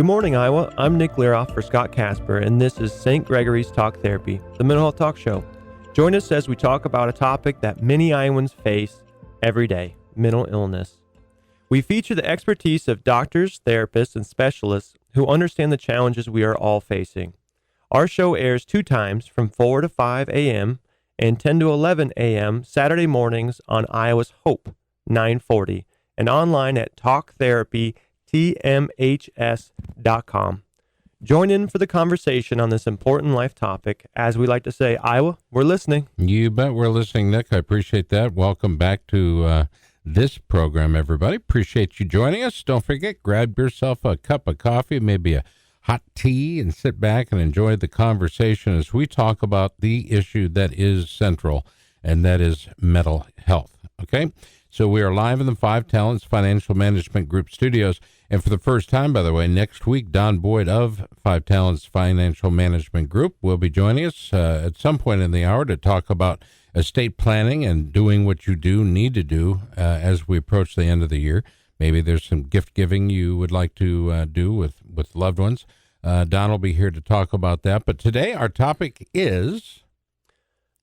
Good morning, Iowa. I'm Nick Learoff for Scott Casper, and this is St. Gregory's Talk Therapy, the mental health talk show. Join us as we talk about a topic that many Iowans face every day, mental illness. We feature the expertise of doctors, therapists, and specialists who understand the challenges we are all facing. Our show airs 2 times from 4 to 5 a.m. and 10 to 11 a.m. Saturday mornings on Iowa's Hope 940 and online at talktherapytmhs.com. Join in for the conversation on this important life topic. As we like to say, Iowa, we're listening. You bet we're listening, Nick. I appreciate that. Welcome back to this program, everybody. Appreciate you joining us. Don't forget, grab yourself a cup of coffee, maybe a hot tea, and sit back and enjoy the conversation as we talk about the issue that is central, and that is mental health. Okay? So we are live in the Five Talents Financial Management Group studios. And for the first time, by the way, next week, Don Boyd of Five Talents Financial Management Group will be joining us at some point in the hour to talk about estate planning and doing what you need to do as we approach the end of the year. Maybe there's some gift giving you would like to do with loved ones. Don will be here to talk about that. But today our topic is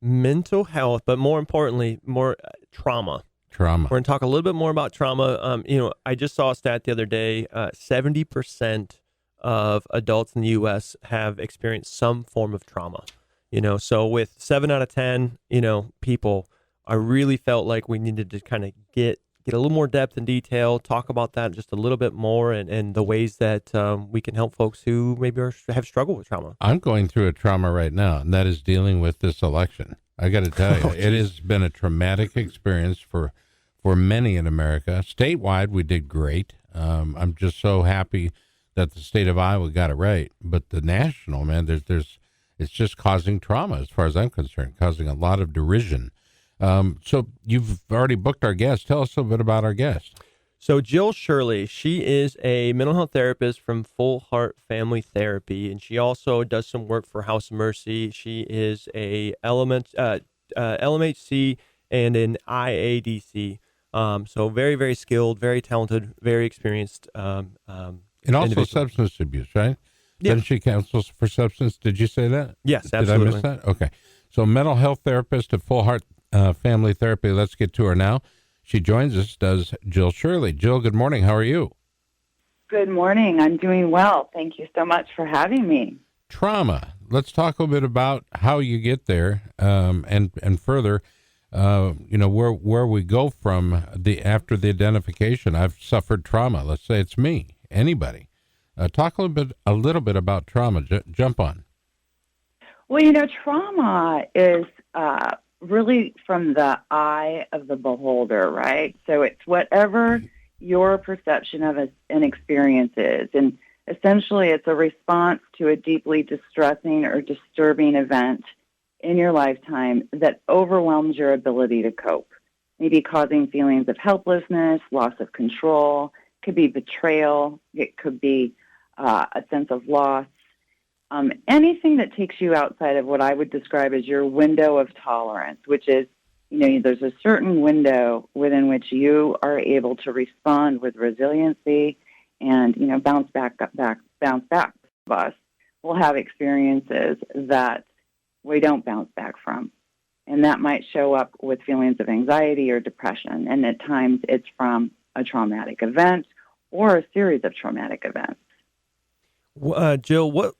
mental health, but more importantly, trauma. Trauma. We're going to talk a little bit more about trauma. I just saw a stat the other day, 70% of adults in the U.S. have experienced some form of trauma. So with 7 out of 10, people, I really felt like we needed to kind of get a little more depth and detail, talk about that just a little bit more and the ways that we can help folks who maybe have struggled with trauma. I'm going through a trauma right now, and that is dealing with this election. I got to tell you, it has been a traumatic experience for many in America. Statewide, we did great. I'm just so happy that the state of Iowa got it right. But the national, man, it's just causing trauma as far as I'm concerned, causing a lot of derision. So you've already booked our guest. Tell us a little bit about our guest. So Jill Shirley, she is a mental health therapist from Full Heart Family Therapy, and she also does some work for House of Mercy. She is a LMHC and an IADC. So very, very skilled, very talented, very experienced. And also substance abuse, right? Yeah. Doesn't she counsel for substance? Did you say that? Yes, absolutely. Did I miss that? Okay. So mental health therapist at Full Heart Family Therapy. Let's get to her now. She joins us, does Jill Shirley. Jill, good morning. How are you? Good morning. I'm doing well. Thank you so much for having me. Trauma. Let's talk a bit about how you get there, and further, where we go from after the identification. I've suffered trauma. Let's say it's me. Anybody. Talk a little bit about trauma. Jump on. Well, trauma is really from the eye of the beholder, right? So it's whatever your perception of an experience is. And essentially it's a response to a deeply distressing or disturbing event in your lifetime that overwhelms your ability to cope, maybe causing feelings of helplessness, loss of control, could be betrayal, it could be a sense of loss. Anything that takes you outside of what I would describe as your window of tolerance, which is, there's a certain window within which you are able to respond with resiliency and, bounce back. Of us will have experiences that we don't bounce back from. And that might show up with feelings of anxiety or depression. And at times it's from a traumatic event or a series of traumatic events. Jill, what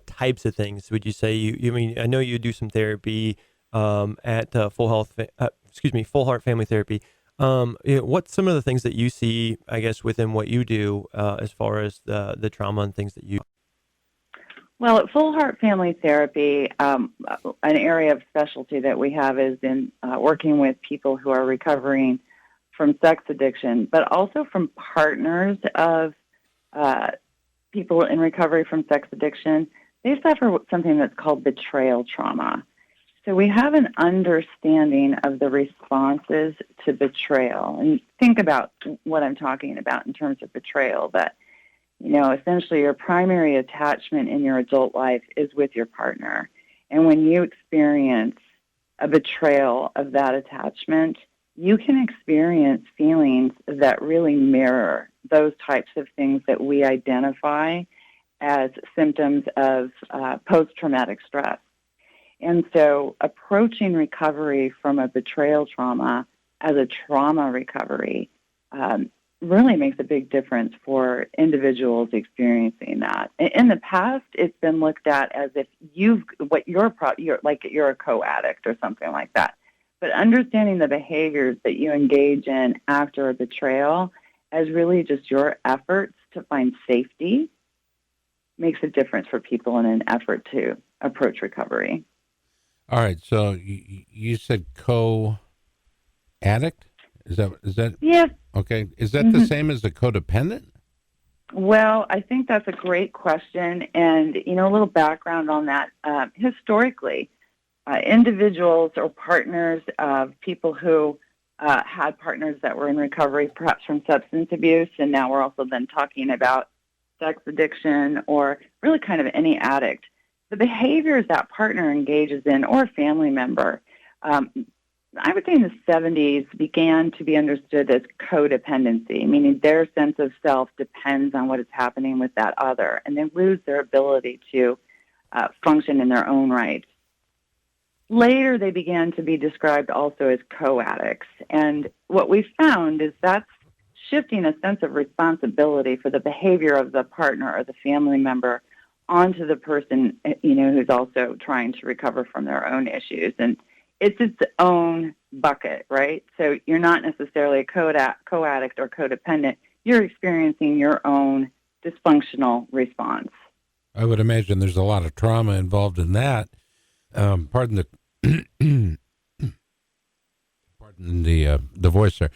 types of things would you say you mean? I know you do some therapy at Full Heart Family Therapy. What's some of the things that you see, I guess, within what you do as far as the trauma and things that you? Well, at Full Heart Family Therapy, an area of specialty that we have is in working with people who are recovering from sex addiction, but also from partners of people in recovery from sex addiction. They suffer something that's called betrayal trauma. So we have an understanding of the responses to betrayal. And think about what I'm talking about in terms of betrayal, that, essentially your primary attachment in your adult life is with your partner. And when you experience a betrayal of that attachment, you can experience feelings that really mirror those types of things that we identify as symptoms of post-traumatic stress. And so approaching recovery from a betrayal trauma as a trauma recovery really makes a big difference for individuals experiencing that. In the past, it's been looked at as if you're a co-addict or something like that. But understanding the behaviors that you engage in after a betrayal as really just your efforts to find safety makes a difference for people in an effort to approach recovery. All right. So you said co-addict? Is that? Yes. Okay. Is that the same as a codependent? Well, I think that's a great question. And, a little background on that. Historically, individuals or partners of people who had partners that were in recovery, perhaps from substance abuse, and now we're also then talking about sex addiction or really kind of any addict, the behaviors that partner engages in or a family member, I would say in the 70s began to be understood as codependency, meaning their sense of self depends on what is happening with that other, and they lose their ability to function in their own right. Later, they began to be described also as co-addicts, and what we found is that's shifting a sense of responsibility for the behavior of the partner or the family member onto the person, who's also trying to recover from their own issues. And it's its own bucket, right? So you're not necessarily a co-addict or codependent. You're experiencing your own dysfunctional response. I would imagine there's a lot of trauma involved in that. Pardon the voice there.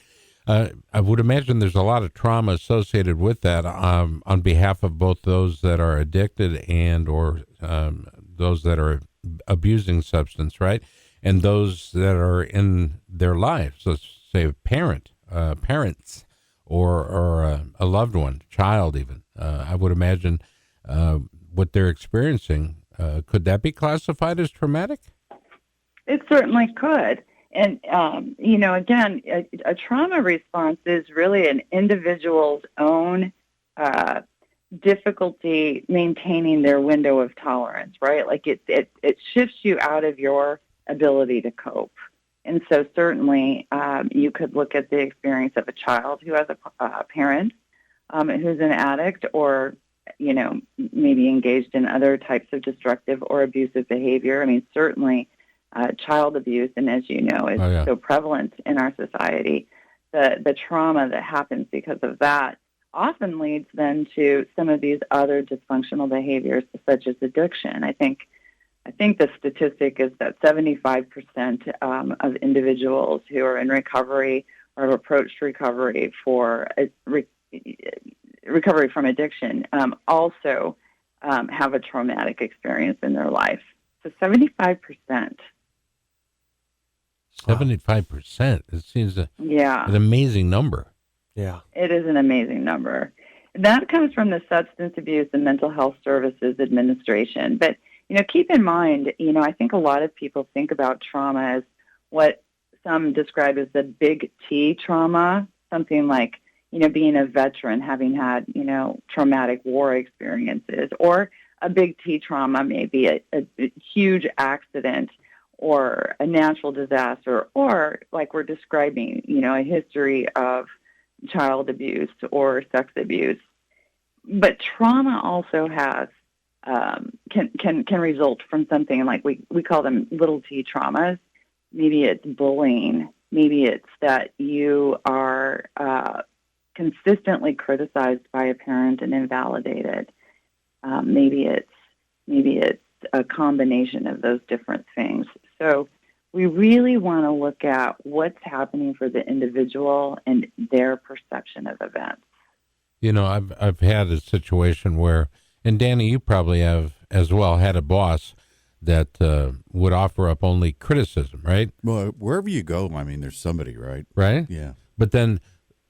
I would imagine there's a lot of trauma associated with that on behalf of both those that are addicted and or those that are abusing substance, right? And those that are in their lives, let's say parents, or a loved one, child even. I would imagine what they're experiencing. Could that be classified as traumatic? It certainly could. And, again, a trauma response is really an individual's own difficulty maintaining their window of tolerance, right? Like it shifts you out of your ability to cope. And so certainly you could look at the experience of a child who has a parent who's an addict or, maybe engaged in other types of destructive or abusive behavior. I mean, certainly child abuse, and as you know, is so prevalent in our society. The trauma that happens because of that often leads then to some of these other dysfunctional behaviors, such as addiction. I think the statistic is that 75% of individuals who are in recovery or have approached recovery for recovery from addiction also have a traumatic experience in their life. So 75%. 75%. It seems an amazing number. Yeah. It is an amazing number. That comes from the Substance Abuse and Mental Health Services Administration. But, keep in mind, I think a lot of people think about trauma as what some describe as the big T trauma, something like, being a veteran, having had, traumatic war experiences, or a big T trauma, maybe a huge accident or a natural disaster, or like we're describing, a history of child abuse or sex abuse. But trauma also has can result from something like we call them little T traumas. Maybe it's bullying. Maybe it's that you are consistently criticized by a parent and invalidated. Maybe it's a combination of those different things. So we really want to look at what's happening for the individual and their perception of events. I've had a situation where, and Danny, you probably have as well, had a boss that would offer up only criticism, right? Well, wherever you go, I mean, there's somebody, right? Right? Yeah. But then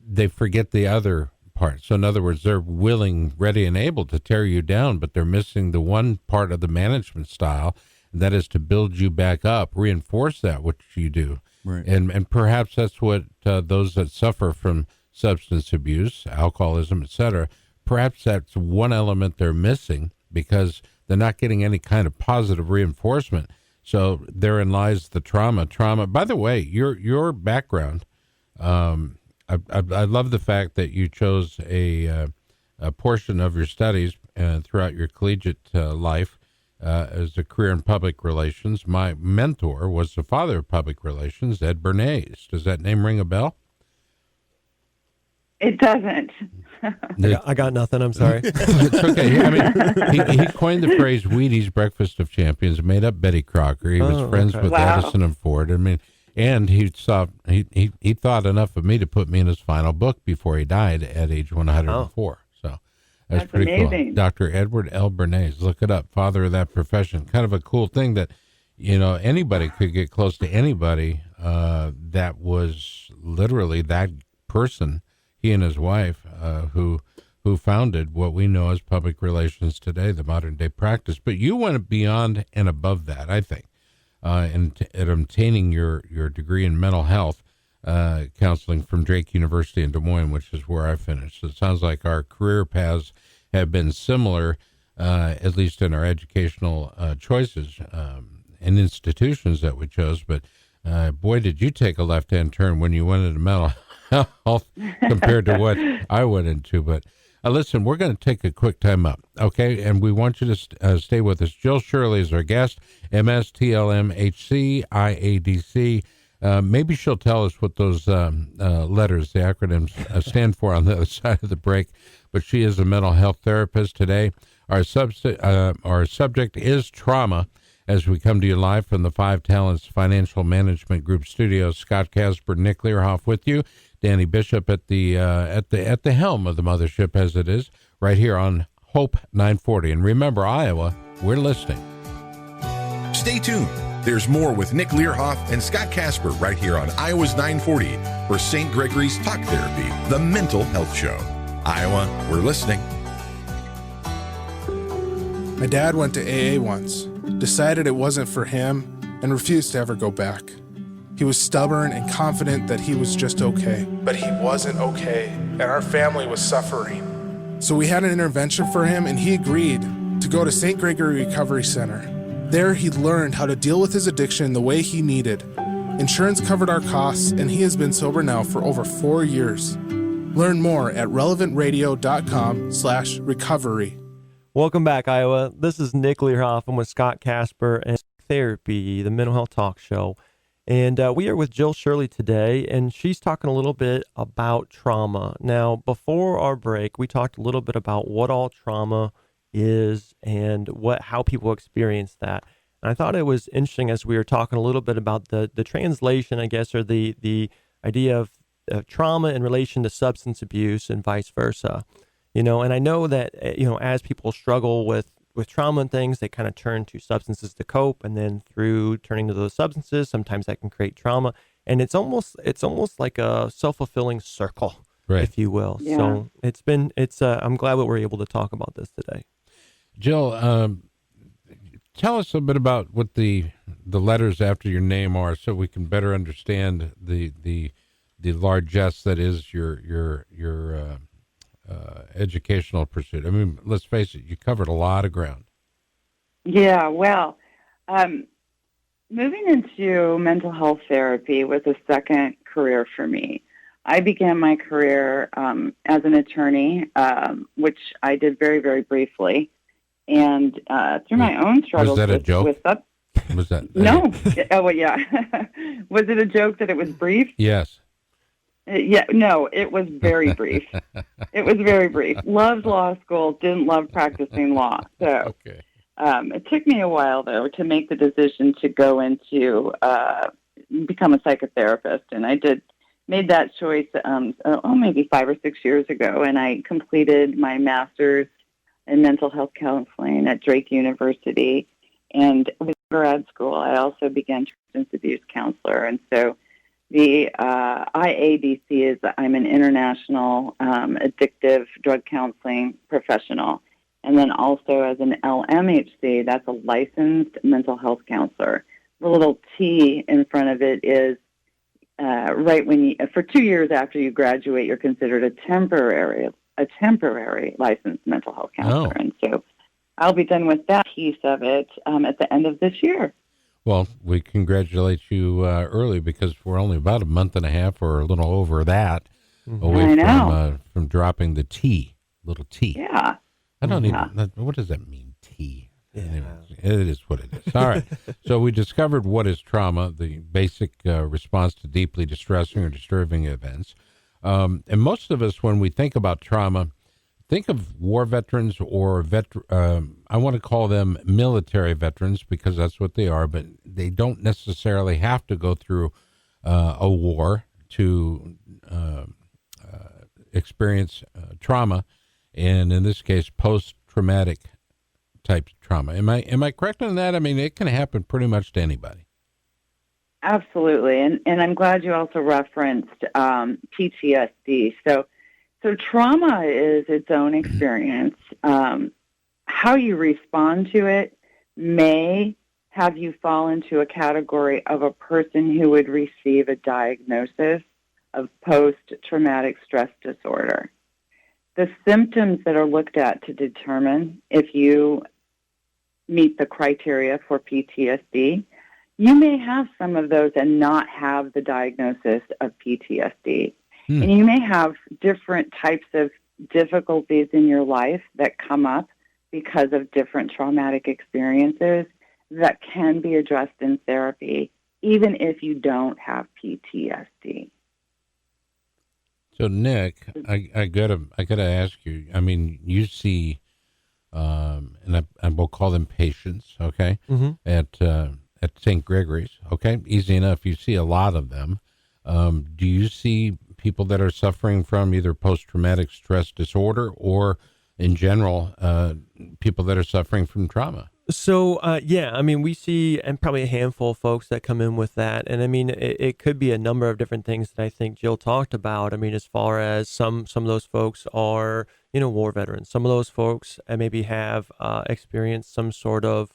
they forget the other part. So in other words, they're willing, ready, and able to tear you down, but they're missing the one part of the management style, and that is to build you back up, reinforce that, which you do. Right. And perhaps that's what those that suffer from substance abuse, alcoholism, etc., perhaps that's one element they're missing because they're not getting any kind of positive reinforcement. So therein lies the trauma. By the way, your background, I love the fact that you chose a portion of your studies throughout your collegiate life as a career in public relations. My mentor was the father of public relations, Ed Bernays. Does that name ring a bell? It doesn't. I got nothing. I'm sorry. It's okay. I mean, he coined the phrase Wheaties Breakfast of Champions, made up Betty Crocker. He was friends with Wow. Edison and Ford. I mean, and he thought enough of me to put me in his final book before he died at age 104. So that's pretty amazing. cool. Dr. Edward L. Bernays, look it up, father of that profession. Kind of a cool thing that, anybody could get close to anybody that was literally that person. He and his wife, who founded what we know as public relations today, the modern day practice. But you went beyond and above that, I think, in obtaining your degree in mental health counseling from Drake University in Des Moines, which is where I finished. So it sounds like our career paths have been similar, at least in our educational choices and institutions that we chose. But boy, did you take a left-hand turn when you went into mental health compared to what I went into. But listen, we're going to take a quick time up, okay? And we want you to stay with us. Jill Shirley is our guest, MSTLMHC, IADC. Maybe she'll tell us what those letters, the acronyms, stand for on the other side of the break. But she is a mental health therapist today. Our subject is trauma. As we come to you live from the Five Talents Financial Management Group studios, Scott Casper, Nick Learhoff with you, Danny Bishop at the helm of the mothership, as it is, right here on Hope 940. And remember, Iowa, we're listening. Stay tuned. There's more with Nick Learhoff and Scott Casper right here on Iowa's 940 for St. Gregory's Talk Therapy, the mental health show. Iowa, we're listening. My dad went to AA once, decided it wasn't for him, and refused to ever go back. He was stubborn and confident that he was just okay. But he wasn't okay, and our family was suffering. So we had an intervention for him, and he agreed to go to St. Gregory Recovery Center. There, he learned how to deal with his addiction the way he needed. Insurance covered our costs, and he has been sober now for over 4 years. Learn more at relevantradio.com/recovery. Welcome back, Iowa. This is Nick Learhoff. I'm with Scott Casper and Therapy, the mental health talk show. And we are with Jill Shirley today, and she's talking a little bit about trauma. Now, before our break, we talked a little bit about what all trauma is and how people experience that. And I thought it was interesting as we were talking a little bit about the translation, I guess, or the idea of trauma in relation to substance abuse and vice versa. And I know that, as people struggle with trauma and things, they kind of turn to substances to cope, and then through turning to those substances, sometimes that can create trauma. And it's almost like a self-fulfilling circle, Right. if you will. Yeah. So I'm glad that we're able to talk about this today. Jill, tell us a bit about what the letters after your name are, so we can better understand the largesse that is your educational pursuit. I mean, let's face it, you covered a lot of ground. Yeah, well, moving into mental health therapy was a second career for me. I began my career as an attorney, which I did very, very briefly. And through my own struggles Was that a joke? Was that No. Oh, well, yeah. Was it a joke that it was brief? Yes. Yeah, no, it was very brief. It was very brief. Loved law school, didn't love practicing law. So Okay. it took me a while, though, to make the decision to go into become a psychotherapist. And I made that choice maybe 5 or 6 years ago, and I completed my master's in mental health counseling at Drake University. And with grad school, I also began substance abuse counselor. And so the IADC is I'm an international addictive drug counseling professional. And then also as an LMHC, that's a licensed mental health counselor. The little T in front of it is right when for 2 years after you graduate, you're considered a temporary licensed mental health counselor. Oh. And so I'll be done with that piece of it at the end of this year. Well, we congratulate you early because we're only about a month and a half or a little over that away I know. from dropping the T, little T. Yeah. I don't Yeah. even, what does that mean, T? Yeah. Anyway, it is what it is. All right. So we discovered what is trauma, the basic response to deeply distressing or disturbing events. And most of us, when we think about trauma, think of war veterans or I want to call them military veterans because that's what they are, but they don't necessarily have to go through a war to experience trauma, and in this case, post-traumatic type trauma. Am I correct on that? I mean, it can happen pretty much to anybody. Absolutely. And I'm glad you also referenced PTSD. So trauma is its own experience. How you respond to it may have you fall into a category of a person who would receive a diagnosis of post-traumatic stress disorder. The symptoms that are looked at to determine if you meet the criteria for PTSD, you may have some of those and not have the diagnosis of PTSD. And you may have different types of difficulties in your life that come up because of different traumatic experiences that can be addressed in therapy, even if you don't have PTSD. So, Nick, I gotta ask you. I mean, you see, and I will call them patients, okay, at St. Gregory's, okay, easy enough. You see a lot of them. Do you see people that are suffering from either post-traumatic stress disorder or, in general, people that are suffering from trauma? So, yeah, I mean, we see and probably a handful of folks that come in with that. And I mean, it could be a number of different things that I think Jill talked about. I mean, as far as some of those folks are, war veterans. Some of those folks maybe have experienced some sort of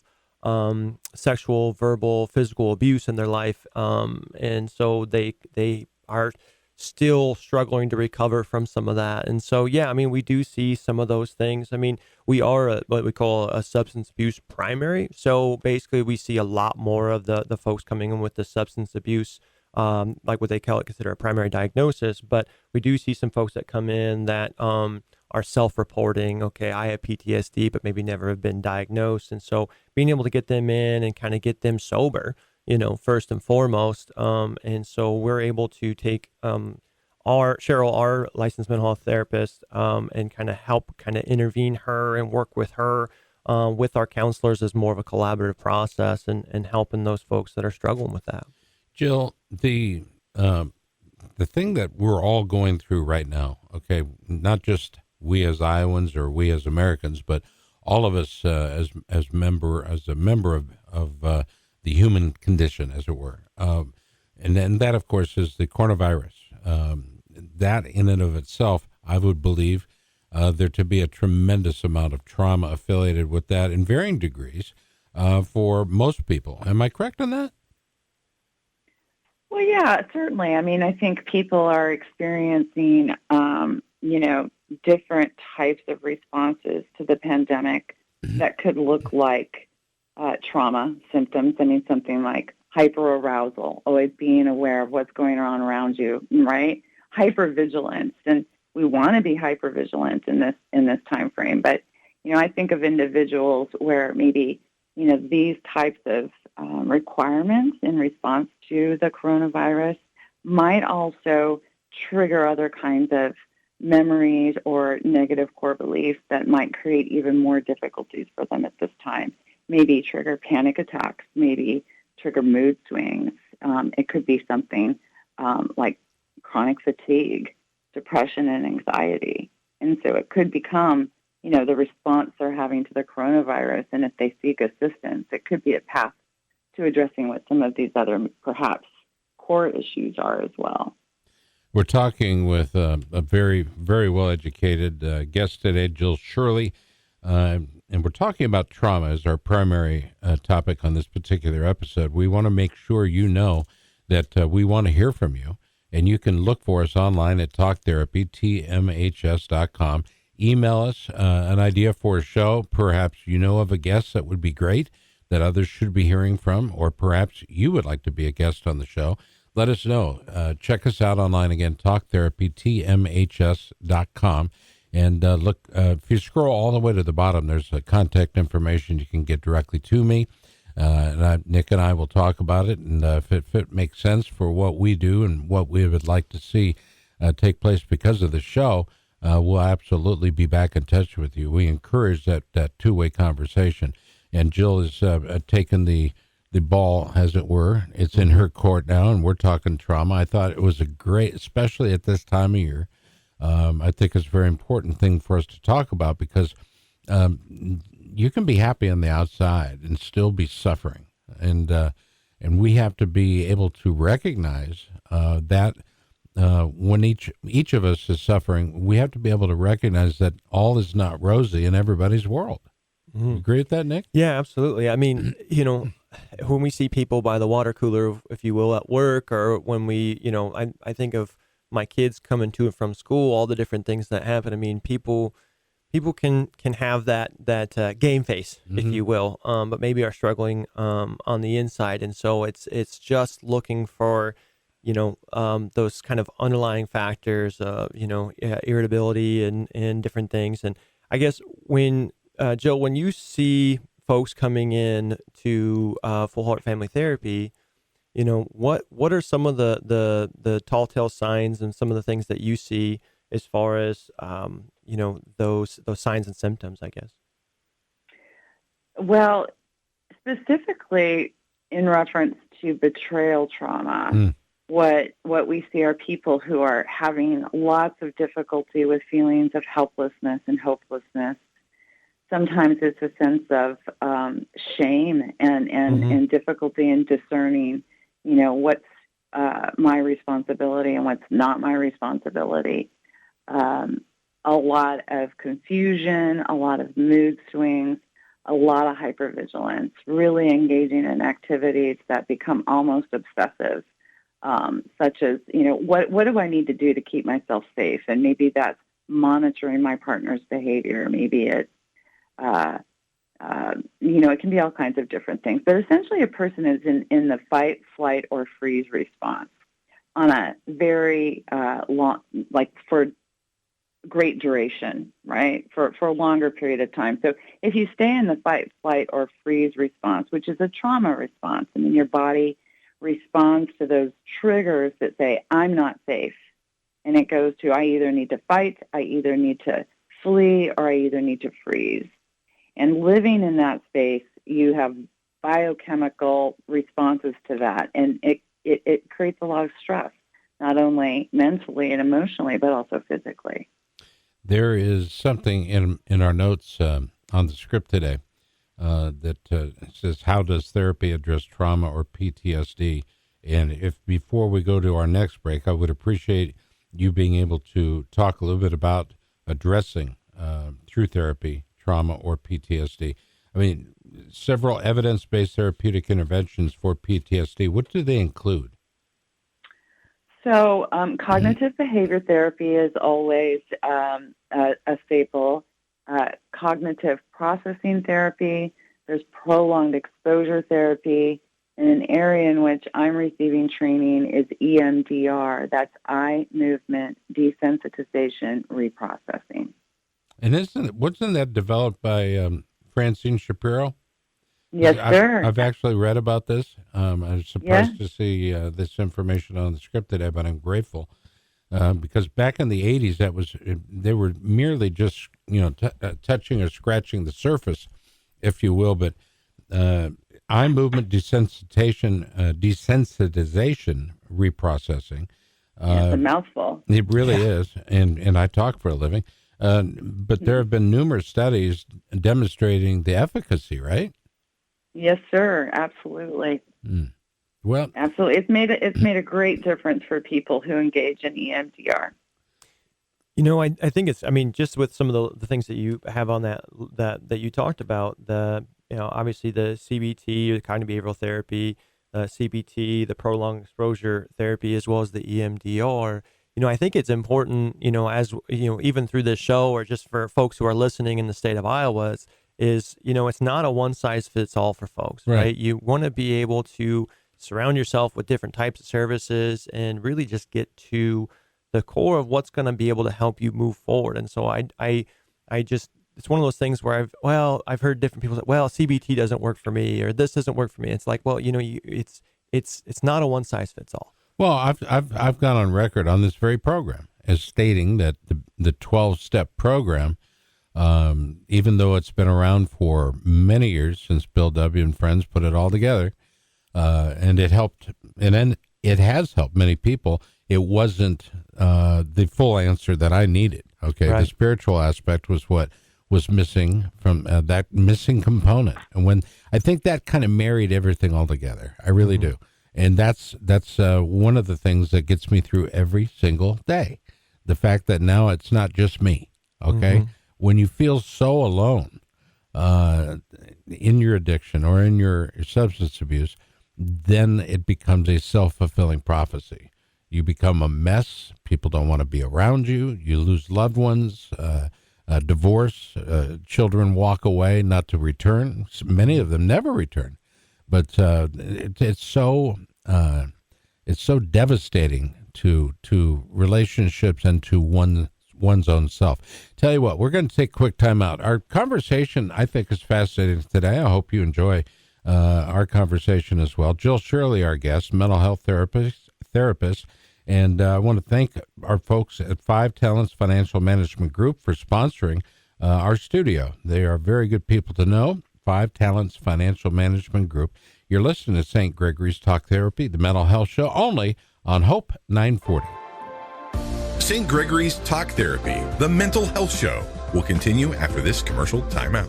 sexual, verbal, physical abuse in their life. And so they are still struggling to recover from some of that. And so, yeah, I mean, we do see some of those things. I mean, we are what we call a substance abuse primary. So basically we see a lot more of the folks coming in with the substance abuse, like what they consider a primary diagnosis. But we do see some folks that come in that are self-reporting, okay, I have PTSD, but maybe never have been diagnosed. And so being able to get them in and kind of get them sober, first and foremost. And so we're able to take Cheryl, our licensed mental health therapist, and kind of help intervene her and work with her with our counselors as more of a collaborative process and helping those folks that are struggling with that. Jill, the thing that we're all going through right now, okay, not just we as Iowans or we as Americans, but all of us as a member of the human condition, as it were. And then that, of course, is the coronavirus. That in and of itself, I would believe there to be a tremendous amount of trauma affiliated with that in varying degrees for most people. Am I correct on that? Well, yeah, certainly. I mean, I think people are experiencing, different types of responses to the pandemic that could look like trauma symptoms. I mean, something like hyperarousal, always being aware of what's going on around you, right? Hypervigilance, and we want to be hypervigilant in this time frame. But I think of individuals where maybe these types of requirements in response to the coronavirus might also trigger other kinds of memories or negative core beliefs that might create even more difficulties for them at this time. Maybe trigger panic attacks, maybe trigger mood swings. It could be something like chronic fatigue, depression, and anxiety. And so it could become, the response they're having to the coronavirus. And if they seek assistance, it could be a path to addressing what some of these other perhaps core issues are as well. We're talking with a very, very well-educated guest today, Jill Shirley, and we're talking about trauma as our primary topic on this particular episode. We want to make sure you know that we want to hear from you. And you can look for us online at talktherapy.tmhs.com. Email us an idea for a show. Perhaps you know of a guest that would be great, that others should be hearing from, or perhaps you would like to be a guest on the show. Let us know. Check us out online again, talktherapy.tmhs.com. And look, if you scroll all the way to the bottom, there's contact information you can get directly to me. Nick and I will talk about it, and if it makes sense for what we do and what we would like to see take place because of the show, we'll absolutely be back in touch with you. We encourage that two-way conversation. And Jill has taken the ball, as it were. It's in her court now, and we're talking trauma. I thought it was a great, especially at this time of year, I think it's a very important thing for us to talk about, because you can be happy on the outside and still be suffering, and we have to be able to recognize that when each of us is suffering, we have to be able to recognize that all is not rosy in everybody's world. Mm-hmm. You agree with that, Nick? Yeah, absolutely. I mean, when we see people by the water cooler, if you will, at work, or when we, I think of my kids coming to and from school, all the different things that happen. I mean, people can have that game face, if you will, but maybe are struggling on the inside, and so it's just looking for those kind of underlying factors, irritability and different things. And I guess when Jill, when you see folks coming in to Full Heart Family Therapy, what are some of the tall tale signs and some of the things that you see as far as those signs and symptoms, I guess? Well, specifically in reference to betrayal trauma, what we see are people who are having lots of difficulty with feelings of helplessness and hopelessness. Sometimes it's a sense of shame and difficulty in discerning, what's my responsibility and what's not my responsibility. A lot of confusion, a lot of mood swings, a lot of hypervigilance, really engaging in activities that become almost obsessive, such as, what do I need to do to keep myself safe? And maybe that's monitoring my partner's behavior. Maybe it's, it can be all kinds of different things. But essentially, a person is in the fight, flight, or freeze response on a very long, like for great duration, right? For a longer period of time. So if you stay in the fight, flight, or freeze response, which is a trauma response, I mean, your body responds to those triggers that say, I'm not safe. And it goes to, I either need to fight, I either need to flee, or I either need to freeze. And living in that space, you have biochemical responses to that. And it creates a lot of stress, not only mentally and emotionally, but also physically. There is something in our notes on the script today that says, how does therapy address trauma or PTSD? And if before we go to our next break, I would appreciate you being able to talk a little bit about addressing through therapy trauma or PTSD. I mean, several evidence-based therapeutic interventions for PTSD. What do they include? So cognitive behavior therapy is always a staple. Cognitive processing therapy, there's prolonged exposure therapy, and an area in which I'm receiving training is EMDR. That's eye movement desensitization reprocessing. And wasn't that developed by Francine Shapiro? Yes, sir. I've actually read about this. I was surprised to see this information on the script today, but I'm grateful because back in the 80s, they were merely just touching or scratching the surface, if you will. But eye movement desensitization reprocessing. It's a mouthful. It really is, and I talk for a living. But there have been numerous studies demonstrating the efficacy, right? Yes, sir. Absolutely. Well, absolutely. It's made a great difference for people who engage in EMDR. I think it's, just with some of the things that you have on that you talked about, obviously the CBT, the cognitive behavioral therapy, CBT, the prolonged exposure therapy, as well as the EMDR. I think it's important, as even through this show, or just for folks who are listening in the state of Iowa, it's not a one size fits all for folks, right? You want to be able to surround yourself with different types of services and really just get to the core of what's going to be able to help you move forward. And so I just, it's one of those things where I've heard different people say, well, CBT doesn't work for me, or this doesn't work for me. It's like, well, it's not a one size fits all. Well, I've gone on record on this very program as stating that the 12-step program, even though it's been around for many years, since Bill W. and friends put it all together, and it helped, and then it has helped many people. It wasn't the full answer that I needed. Okay, right. The spiritual aspect was what was missing from that missing component, and when I think that kind of married everything all together, I really do. And that's one of the things that gets me through every single day. The fact that now it's not just me, okay? When you feel so alone in your addiction or in your substance abuse, then it becomes a self-fulfilling prophecy. You become a mess. People don't want to be around you. You lose loved ones, divorce, children walk away not to return. Many of them never return. But it's so devastating to relationships and to one's own self. Tell you what, we're going to take a quick time out. Our conversation, I think, is fascinating today. I hope you enjoy our conversation as well. Jill Shirley, our guest, mental health therapist, and I want to thank our folks at 5 Talents Financial Management Group for sponsoring our studio. They are very good people to know. 5 Talents Financial Management Group. You're listening to St. Gregory's Talk Therapy, the mental health show, only on Hope 940. St. Gregory's Talk Therapy, the mental health show, will continue after this commercial timeout.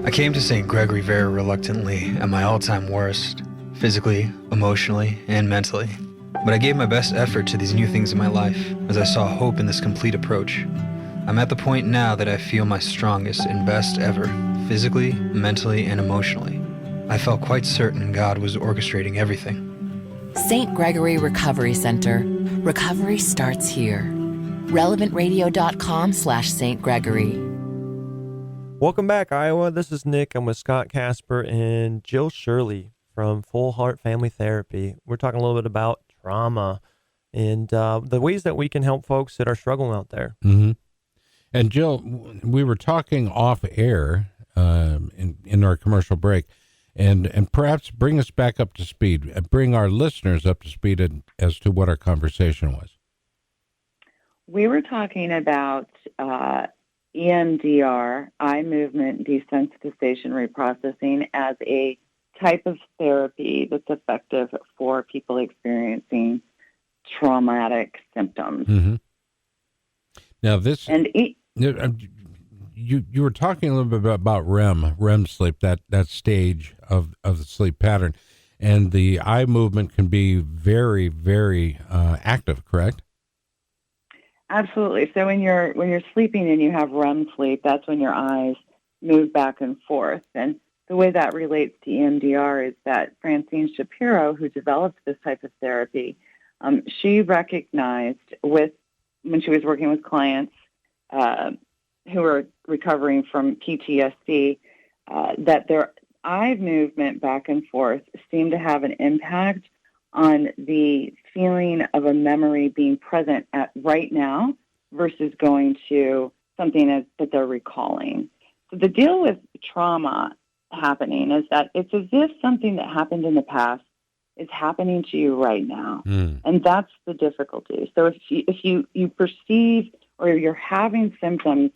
I came to St. Gregory very reluctantly at my all-time worst, physically, emotionally, and mentally. But I gave my best effort to these new things in my life as I saw hope in this complete approach. I'm at the point now that I feel my strongest and best ever, physically, mentally, and emotionally. I felt quite certain God was orchestrating everything. St. Gregory Recovery Center. Recovery starts here. RelevantRadio.com/St. Gregory. Welcome back, Iowa. This is Nick. I'm with Scott Casper and Jill Shirley from Full Heart Family Therapy. We're talking a little bit about trauma and the ways that we can help folks that are struggling out there. Mm-hmm. And Jill, we were talking off air in our commercial break, and perhaps bring us back up to speed, bring our listeners up to speed as to what our conversation was. We were talking about EMDR, eye movement desensitization reprocessing, as a type of therapy that's effective for people experiencing traumatic symptoms. Mm-hmm. Now this, and you were talking a little bit about REM sleep, that stage of the sleep pattern, and the eye movement can be very, very active, correct? Absolutely. So when you're sleeping and you have REM sleep, that's when your eyes move back and forth. And the way that relates to EMDR is that Francine Shapiro, who developed this type of therapy, she recognized when she was working with clients who are recovering from PTSD, that their eye movement back and forth seemed to have an impact on the feeling of a memory being present at right now versus going to something that they're recalling. So the deal with trauma happening is that it's as if something that happened in the past is happening to you right now. And that's the difficulty. So if you perceive or you're having symptoms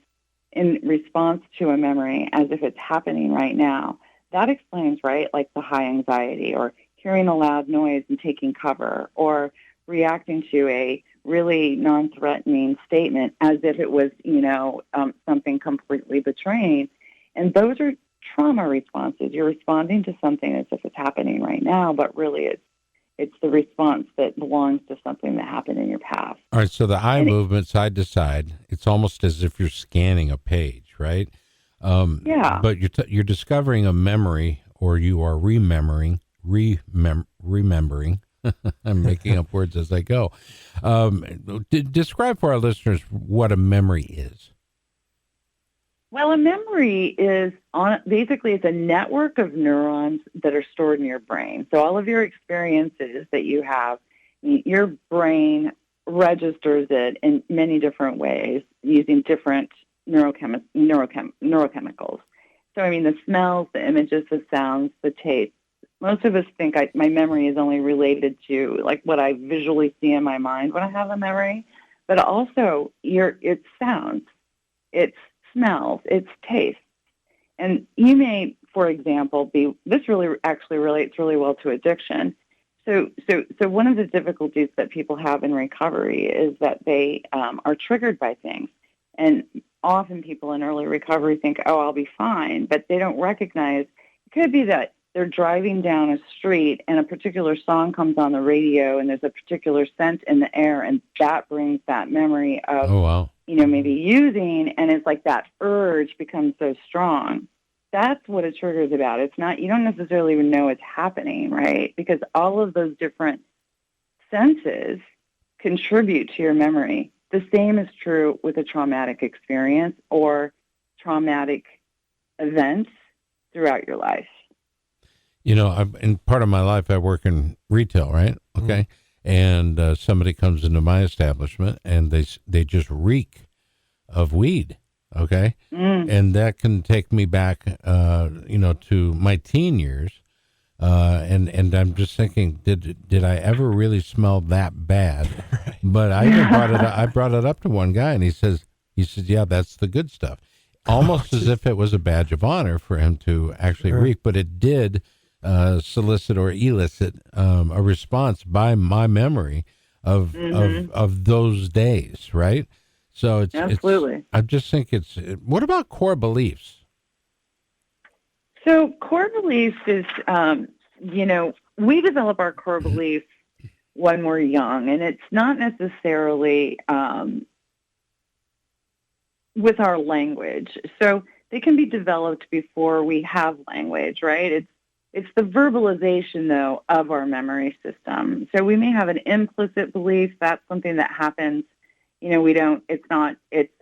in response to a memory as if it's happening right now, that explains, right, like the high anxiety or hearing a loud noise and taking cover or reacting to a really non-threatening statement as if it was, something completely betraying. And those are trauma responses. You're responding to something as if it's happening right now, but really it's the response that belongs to something that happened in your past. All right, so the eye movement side to side, it's almost as if you're scanning a page, right? Yeah. But you're discovering a memory, or you are remembering. I'm making up words as I go. Describe for our listeners what a memory is. Well, a memory is basically it's a network of neurons that are stored in your brain. So all of your experiences that you have, your brain registers it in many different ways using different neurochemicals. So, I mean, the smells, the images, the sounds, the tastes. Most of us think my memory is only related to like what I visually see in my mind when I have a memory, but also it's sounds, it's smells, it's tastes. And you may, for example, this really actually relates really well to addiction. So one of the difficulties that people have in recovery is that they are triggered by things. And often people in early recovery think, oh, I'll be fine, but they don't recognize it could be that they're driving down a street and a particular song comes on the radio and there's a particular scent in the air, and that brings that memory of, Oh, wow. maybe using, and it's like that urge becomes so strong. That's what a trigger is about. It's not, you don't necessarily even know it's happening, right? Because all of those different senses contribute to your memory. The same is true with a traumatic experience or traumatic events throughout your life. In part of my life, I work in retail, right? Okay. And somebody comes into my establishment and they just reek of weed. Okay. And that can take me back, to my teen years. And I'm just thinking, did I ever really smell that bad? Right. But I even brought it up to one guy, and he says, yeah, that's the good stuff. Almost as if it was a badge of honor for him to actually reek, but it did solicit or elicit a response by my memory of those days, right? So it's absolutely. I just think what about core beliefs? So core beliefs is, we develop our core beliefs when we're young, and it's not necessarily with our language. So they can be developed before we have language, right? It's the verbalization, though, of our memory system. So we may have an implicit belief. That's something that happens. It's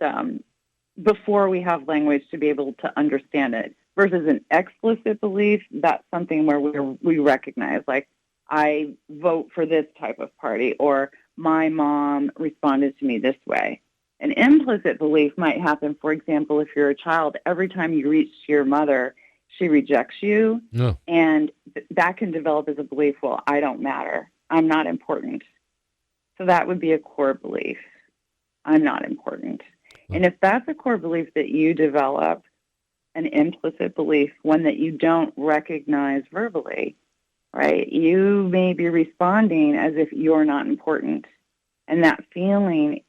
before we have language to be able to understand it, versus an explicit belief. That's something where we recognize, like, I vote for this type of party, or my mom responded to me this way. An implicit belief might happen, for example, if you're a child, every time you reach to your mother, she rejects you, and that can develop as a belief, well, I don't matter. I'm not important. So that would be a core belief. I'm not important. And if that's a core belief that you develop, an implicit belief, one that you don't recognize verbally, right, you may be responding as if you're not important. And that feeling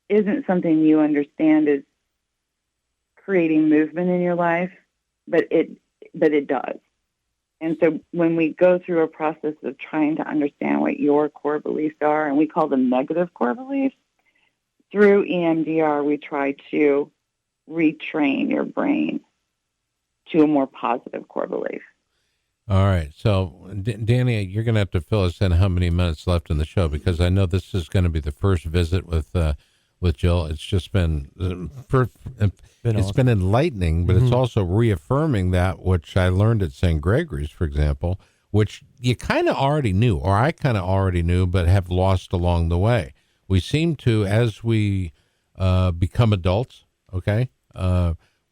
isn't something you understand is creating movement in your life, but it does. And so when we go through a process of trying to understand what your core beliefs are, and we call them negative core beliefs, through EMDR, we try to retrain your brain to a more positive core belief. All right. So, Danny, you're going to have to fill us in how many minutes left in the show, because I know this is going to be the first visit with Jill. It's just been been enlightening, but it's also reaffirming that which I learned at St. Gregory's, for example, which you kind of already knew, or I kind of already knew, but have lost along the way. We seem to, as we become adults,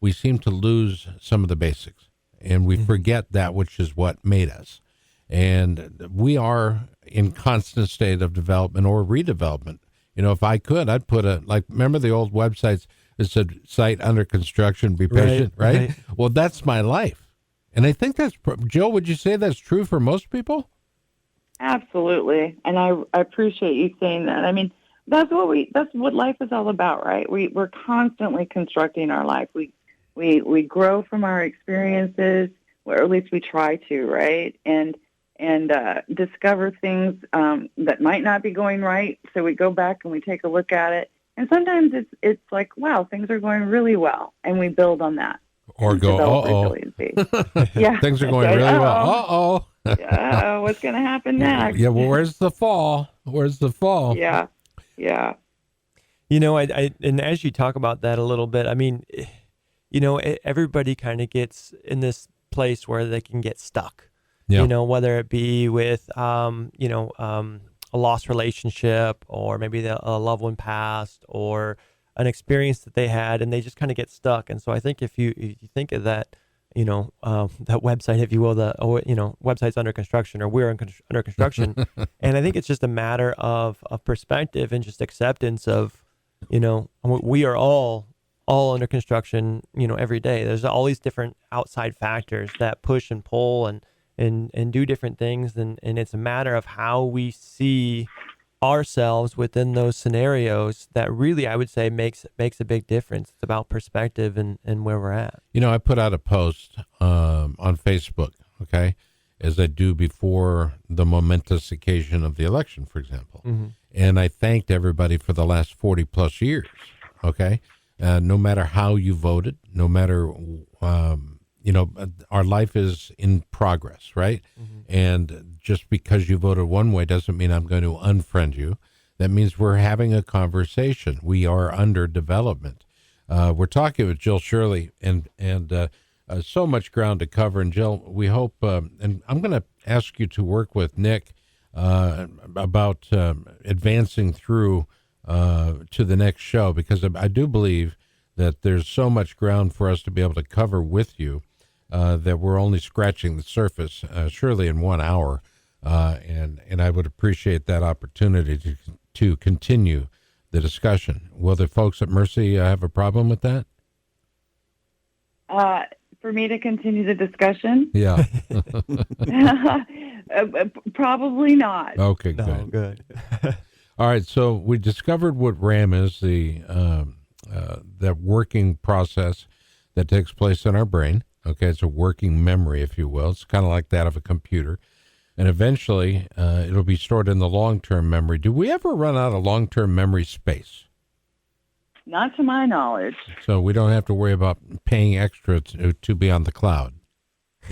we seem to lose some of the basics, and we forget that which is what made us. And we are in constant state of development or redevelopment. If I could, I'd put remember the old websites that said site under construction, be patient, right? Well, that's my life. And I think that's, Jill, would you say that's true for most people? Absolutely. And I appreciate you saying that. I mean, that's what life is all about, right? We're constantly constructing our life. We grow from our experiences, or at least we try to, right? And discover things that might not be going right. So we go back and we take a look at it. And sometimes it's like, wow, things are going really well, and we build on that. Or go, uh-oh. Yeah. Things are going really well. Uh-oh. What's going to happen next? Yeah, well, where's the fall? Where's the fall? Yeah. You know, I and as you talk about that a little bit, I mean, you know, everybody kind of gets in this place where they can get stuck. Yeah. You know, whether it be with, a lost relationship, or maybe a loved one passed, or an experience that they had, and they just kind of get stuck. And so I think if you think of that, that website, if you will, website's under construction, or we're under construction. And I think it's just a matter of perspective and just acceptance of, we are all under construction, every day. There's all these different outside factors that push and pull and do different things. And it's a matter of how we see ourselves within those scenarios that really, I would say, makes a big difference. It's about perspective and where we're at. I put out a post on Facebook, okay, as I do before the momentous occasion of the election, for example. Mm-hmm. And I thanked everybody for the last 40 plus years, okay? No matter how you voted, no matter, our life is in progress, right? Mm-hmm. And just because you voted one way doesn't mean I'm going to unfriend you. That means we're having a conversation. We are under development. We're talking with Jill Shirley, and so much ground to cover. And Jill, we hope, and I'm going to ask you to work with Nick about advancing through to the next show, because I do believe that there's so much ground for us to be able to cover with you that we're only scratching the surface, surely in 1 hour. And I would appreciate that opportunity to continue the discussion. Will the folks at Mercy have a problem with that? For me to continue the discussion? Yeah. Probably not. Okay, good. No, good. All right, so we discovered what RAM is, the working process that takes place in our brain. Okay, it's a working memory, if you will. It's kind of like that of a computer. And eventually, it'll be stored in the long-term memory. Do we ever run out of long-term memory space? Not to my knowledge. So we don't have to worry about paying extra to be on the cloud?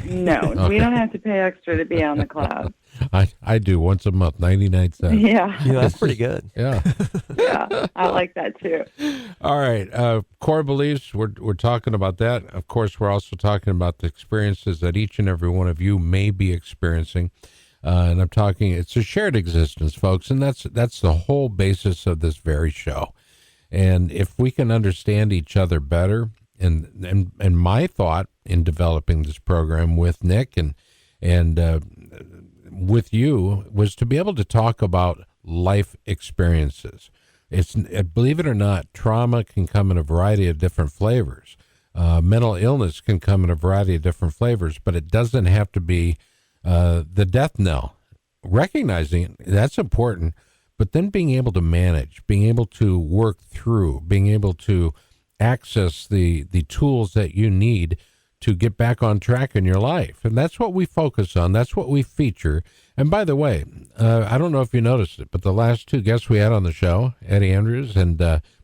No, okay. We don't have to pay extra to be on the cloud. I do once a month, 99 cents. Yeah. That's pretty good. Yeah. Yeah, I like that too. All right. Core beliefs, we're talking about that. Of course, we're also talking about the experiences that each and every one of you may be experiencing. And I'm talking, it's a shared existence, folks, and that's the whole basis of this very show. And if we can understand each other better, and my thought in developing this program with Nick and with you was to be able to talk about life experiences. It's, believe it or not, trauma can come in a variety of different flavors. Mental illness can come in a variety of different flavors, but it doesn't have to be the death knell. Recognizing it, that's important, but then being able to manage, being able to work through, being able to access the tools that you need to get back on track in your life. And that's what we focus on. That's what we feature. And by the way, I don't know if you noticed it, but the last two guests we had on the show, Eddie Andrews and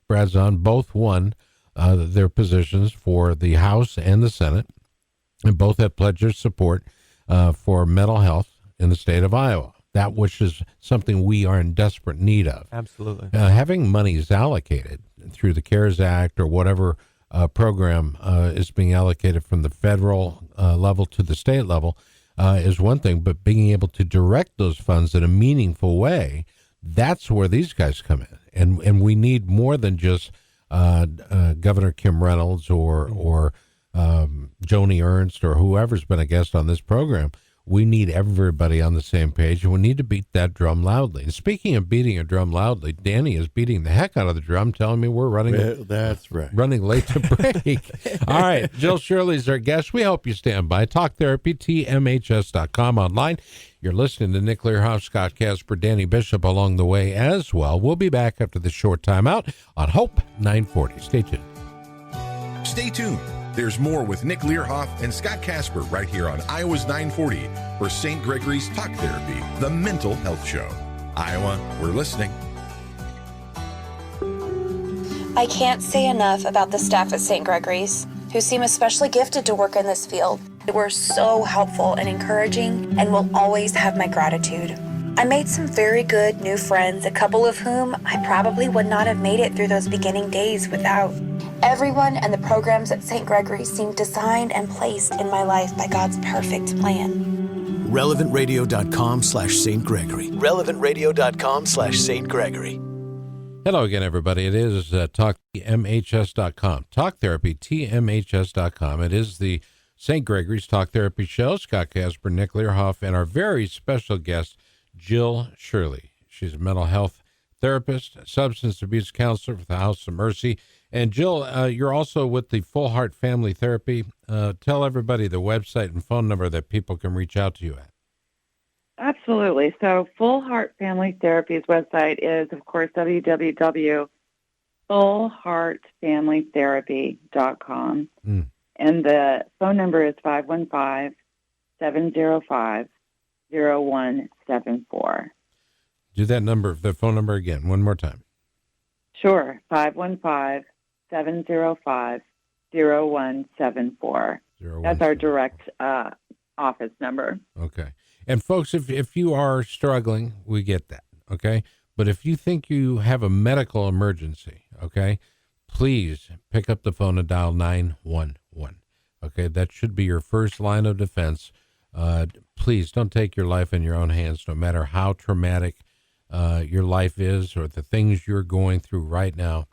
Brad Zahn, both won their positions for the House and the Senate, and both had pledged their support for mental health in the state of Iowa. That which is something we are in desperate need of. Absolutely. Having monies allocated through the CARES Act or whatever program is being allocated from the federal level to the state level is one thing, but being able to direct those funds in a meaningful way, that's where these guys come in. And we need more than just Governor Kim Reynolds or Joni Ernst or whoever's been a guest on this program. We need everybody on the same page, and we need to beat that drum loudly. And speaking of beating a drum loudly, Danny is beating the heck out of the drum, telling me we're running. That's right. Running late to break. All right, Jill Shirley's our guest. We hope you stand by. Talk Therapy, TMHS.com online. You're listening to Nick Learhoff, Scott Casper, Danny Bishop along the way as well. We'll be back after the short timeout on Hope 940. Stay tuned. Stay tuned. There's more with Nick Learhoff and Scott Casper right here on Iowa's 940 for St. Gregory's Talk Therapy, the mental health show. Iowa, we're listening. I can't say enough about the staff at St. Gregory's. who seem especially gifted to work in this field. They were so helpful and encouraging and will always have my gratitude. I made some very good new friends, a couple of whom I probably would not have made it through those beginning days without. Everyone and the programs at St. Gregory seemed designed and placed in my life by God's perfect plan. RelevantRadio.com/St. Gregory. RelevantRadio.com/St. Gregory. Hello again, everybody. It is TalkMHS.com. Talk Therapy, TMHS.com. It is the St. Gregory's Talk Therapy Show. Scott Casper, Nick Learhoff, and our very special guest, Jill Shirley. She's a mental health therapist, substance abuse counselor with the House of Mercy. And Jill, you're also with the Full Heart Family Therapy. Tell everybody the website and phone number that people can reach out to you at. Absolutely. So Full Heart Family Therapy's website is, of course, www.fullheartfamilytherapy.com. And the phone number is 515-705-0174. Do that number, the phone number again, one more time. Sure, 515-705-0174. That's our direct office number. Okay. And folks, if you are struggling, we get that, okay? But if you think you have a medical emergency, okay, please pick up the phone and dial 911, okay? That should be your first line of defense. Please don't take your life in your own hands, no matter how traumatic your life is or the things you're going through right now.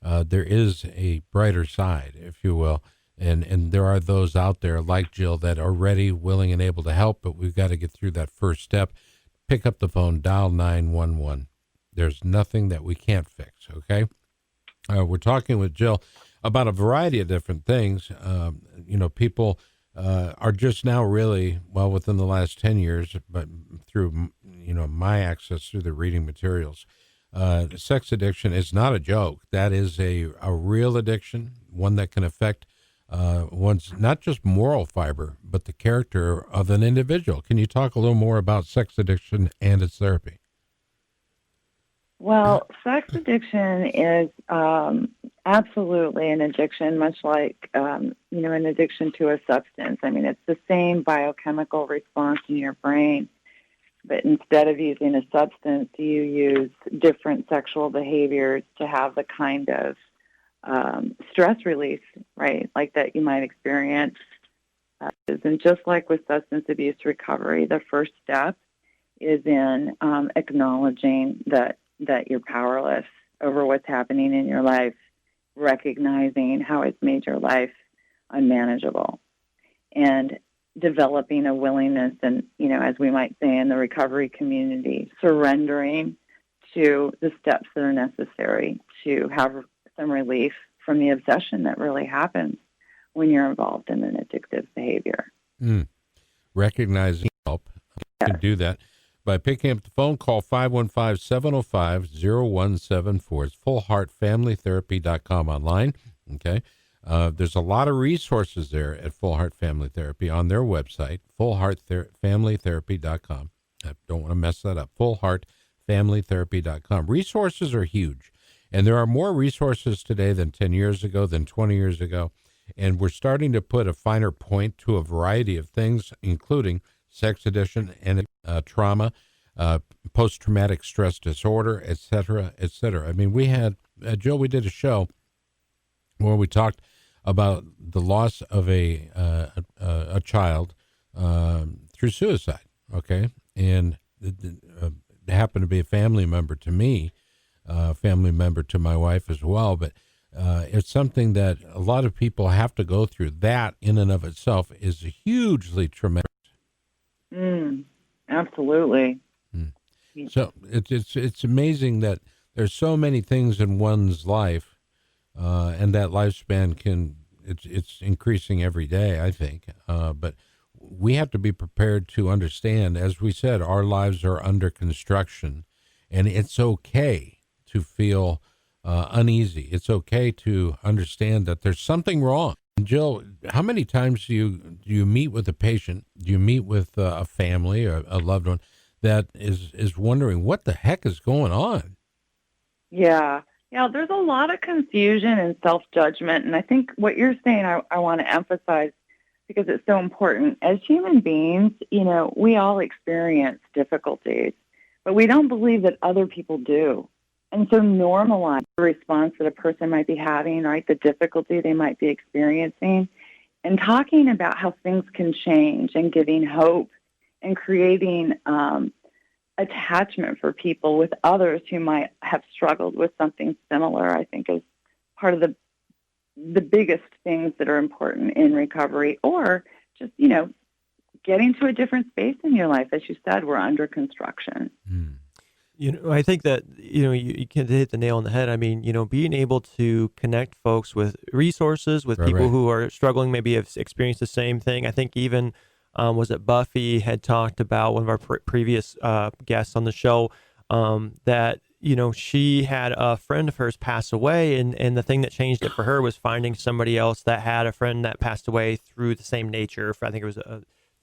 There is a brighter side, if you will. And there are those out there like Jill that are ready, willing, and able to help, but we've got to get through that first step. Pick up the phone, dial 911. There's nothing that we can't fix, okay? We're talking with Jill about a variety of different things. People are just now really, well, within the last 10 years, but through, my access through the reading materials, sex addiction is not a joke. That is a real addiction, one that can affect one's not just moral fiber, but the character of an individual. Can you talk a little more about sex addiction and its therapy? Well, sex addiction is absolutely an addiction, much like, an addiction to a substance. I mean, it's the same biochemical response in your brain, but instead of using a substance, you use different sexual behaviors to have the kind of stress release, right, like that you might experience. And just like with substance abuse recovery, the first step is in acknowledging that you're powerless over what's happening in your life, recognizing how it's made your life unmanageable, and developing a willingness and, as we might say in the recovery community, surrendering to the steps that are necessary to have some relief from the obsession that really happens when you're involved in an addictive behavior. Recognizing help. You can do that by picking up the phone. Call 515-705-0174. It's fullheartfamilytherapy.com online. Okay. There's a lot of resources there at Full Heart Family Therapy on their website, fullheartfamilytherapy.com. I don't want to mess that up. fullheartfamilytherapy.com. Resources are huge. And there are more resources today than 10 years ago, than 20 years ago. And we're starting to put a finer point to a variety of things, including sex addiction and trauma, post-traumatic stress disorder, et cetera, et cetera. I mean, we had, Jill, we did a show where we talked about the loss of a child through suicide, okay? And it happened to be a family member to me, family member to my wife as well, but it's something that a lot of people have to go through. That in and of itself is hugely traumatic. Absolutely. So it's amazing that there's so many things in one's life, and that lifespan it's increasing every day, I think. But we have to be prepared to understand, as we said, our lives are under construction, and it's okay to feel uneasy. It's okay to understand that there's something wrong. And Jill, how many times do you meet with a patient? Do you meet with a family or a loved one that is wondering what the heck is going on? Yeah, Yeah, there's a lot of confusion and self-judgment. And I think what you're saying, I want to emphasize because it's so important. As human beings, we all experience difficulties, but we don't believe that other people do. And so normalize the response that a person might be having, right, the difficulty they might be experiencing, and talking about how things can change and giving hope and creating attachment for people with others who might have struggled with something similar, I think is part of the biggest things that are important in recovery, or just, getting to a different space in your life. As you said, we're under construction. I think that, you can hit the nail on the head. I mean, being able to connect folks with resources, with people who are struggling, maybe have experienced the same thing. I think even, was it Buffy had talked about, one of our previous guests on the show, that, she had a friend of hers pass away, and the thing that changed it for her was finding somebody else that had a friend that passed away through the same nature. I think it was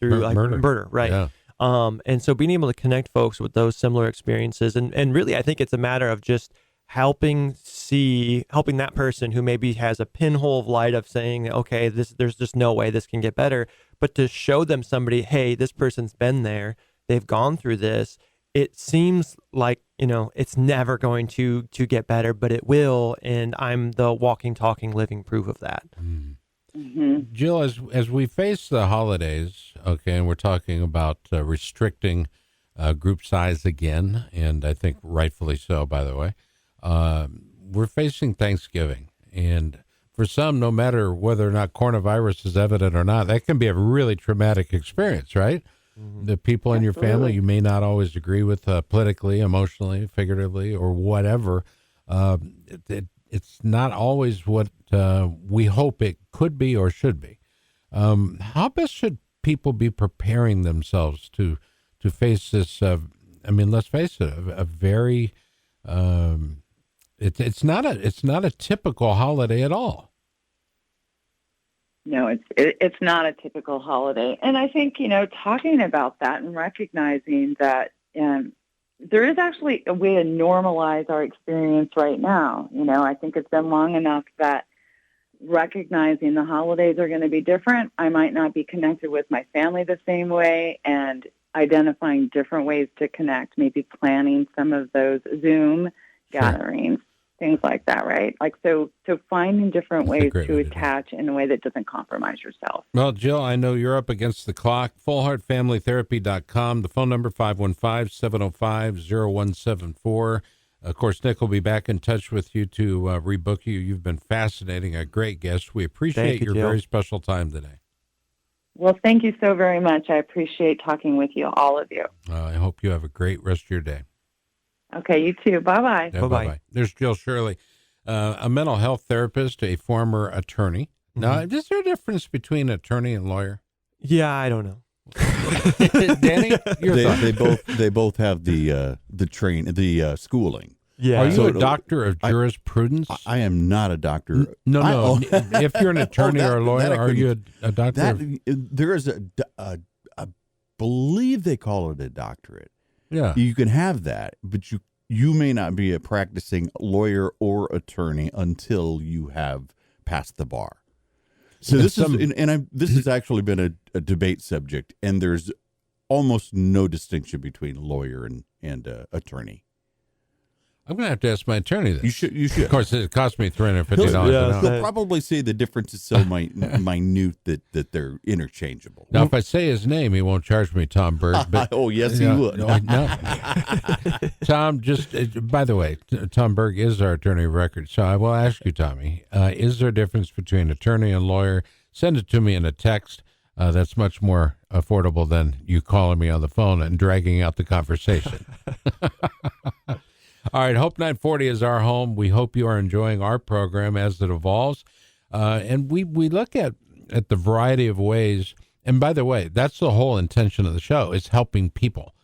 through murder, right? Yeah. And so being able to connect folks with those similar experiences, and really, I think it's a matter of just helping that person who maybe has a pinhole of light of saying, okay, there's just no way this can get better, but to show them somebody, hey, this person's been there, they've gone through this. It seems like, it's never going to get better, but it will. And I'm the walking, talking, living proof of that. Mm-hmm. Jill, as we face the holidays, okay, and we're talking about restricting group size again, and I think rightfully so, by the way, we're facing Thanksgiving. And for some, no matter whether or not coronavirus is evident or not, that can be a really traumatic experience, right? Mm-hmm. The people in your family you may not always agree with politically, emotionally, figuratively, or whatever. It's not always what we hope it could be or should be. How best should people be preparing themselves to face this? Let's face it, a very it's not a typical holiday at all. No, it's not a typical holiday, and I think talking about that and recognizing that there is actually a way to normalize our experience right now. I think it's been long enough that recognizing the holidays are going to be different. I might not be connected with my family the same way, and identifying different ways to connect, maybe planning some of those Zoom gatherings, things like that, right? Like, so finding different ways to attach in a way that doesn't compromise yourself. Well, Jill, I know you're up against the clock. FullHeartFamilyTherapy.com, the phone number 515-705-0174. Of course, Nick will be back in touch with you to rebook you. You've been fascinating, a great guest. We appreciate your very special time today. Well, thank you so very much. I appreciate talking with you, all of you. I hope you have a great rest of your day. Okay, you too. Bye-bye. Yeah, bye-bye. There's Jill Shirley, a mental health therapist, a former attorney. Mm-hmm. Now, is there a difference between attorney and lawyer? Yeah, I don't know. Danny, they both have the schooling. Yeah. Are you a doctor of jurisprudence? I am not a doctor. No. If you're an attorney or a lawyer, are you a doctor? There is I believe they call it a doctorate. Yeah. You can have that, but you may not be a practicing lawyer or attorney until you have passed the bar. So this has actually been a debate subject, and there's almost no distinction between lawyer and attorney. I'm going to have to ask my attorney this. You should. Of course, it cost me $350. He'll probably say the difference is so minute that they're interchangeable. Now, if I say his name, he won't charge me Tom Berg. But, oh, yes, he would. No. Tom, by the way, Tom Berg is our attorney of record. So I will ask you, Tommy, is there a difference between attorney and lawyer? Send it to me in a text. That's much more affordable than you calling me on the phone and dragging out the conversation. All right, Hope 940 is our home. We hope you are enjoying our program as it evolves. And we look at the variety of ways. And by the way, that's the whole intention of the show, is helping people,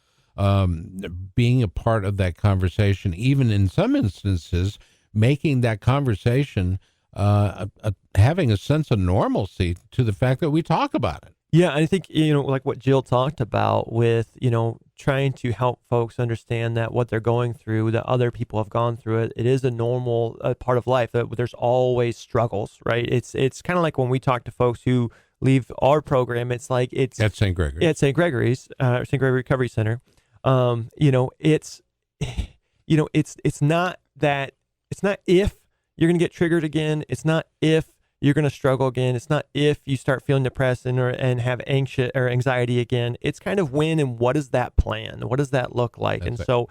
being a part of that conversation, even in some instances, making that conversation, having a sense of normalcy to the fact that we talk about it. Yeah, I think, like what Jill talked about with, trying to help folks understand that what they're going through, that other people have gone through it. It is a normal part of life. There's always struggles, right? It's kind of like when we talk to folks who leave our program. It's like it's at St. Gregory. Yeah, at St. Gregory's, St. Gregory Recovery Center. It's not that. It's not if you're going to get triggered again. It's not if you're going to struggle again. It's not if you start feeling depressed and have anxious or anxiety again. It's kind of when and what is that plan? What does that look like? That's and it. So,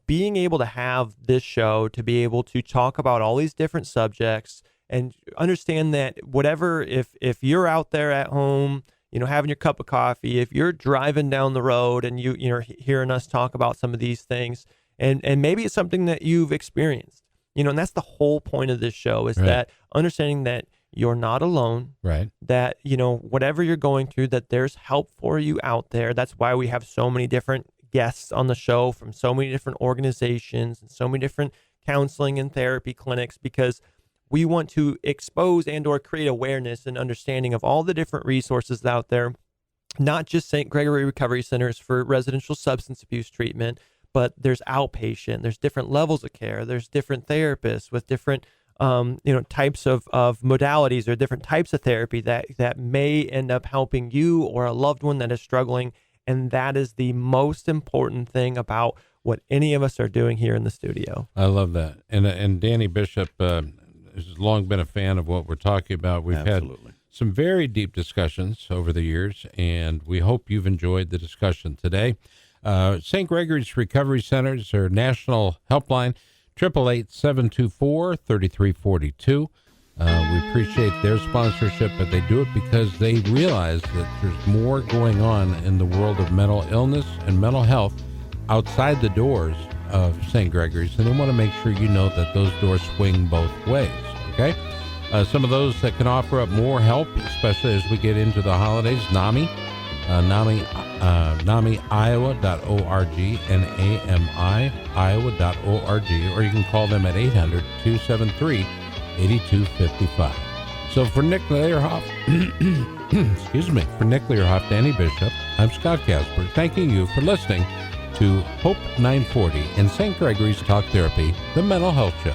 being able to have this show to be able to talk about all these different subjects and understand that whatever, if you're out there at home, having your cup of coffee, if you're driving down the road and you're hearing us talk about some of these things, and maybe it's something that you've experienced, and that's the whole point of this show is Right. that understanding that you're not alone, Right. that, whatever you're going through, that there's help for you out there. That's why we have so many different guests on the show from so many different organizations and so many different counseling and therapy clinics, because we want to expose and or create awareness and understanding of all the different resources out there, not just St. Gregory Recovery Centers for residential substance abuse treatment, but there's outpatient, there's different levels of care, there's different therapists with different types of modalities or different types of therapy that may end up helping you or a loved one that is struggling. And that is the most important thing about what any of us are doing here in the studio. I love that. And Danny Bishop has long been a fan of what we're talking about. We've Absolutely. had some very deep discussions over the years, and we hope you've enjoyed the discussion today. St. Gregory's Recovery Centers, our national helpline, 888-724-3342. We appreciate their sponsorship, but they do it because they realize that there's more going on in the world of mental illness and mental health outside the doors of St. Gregory's, and they want to make sure you know that those doors swing both ways, okay? Some of those that can offer up more help, especially as we get into the holidays, NAMI, NAMIIowa.org, NAMI, Iowa.org, or you can call them at 800-273-8255. So for Nick Learhoff, excuse me, for Nick Learhoff, Danny Bishop, I'm Scott Casper, thanking you for listening to Hope 940 and St. Gregory's Talk Therapy, the Mental Health Show.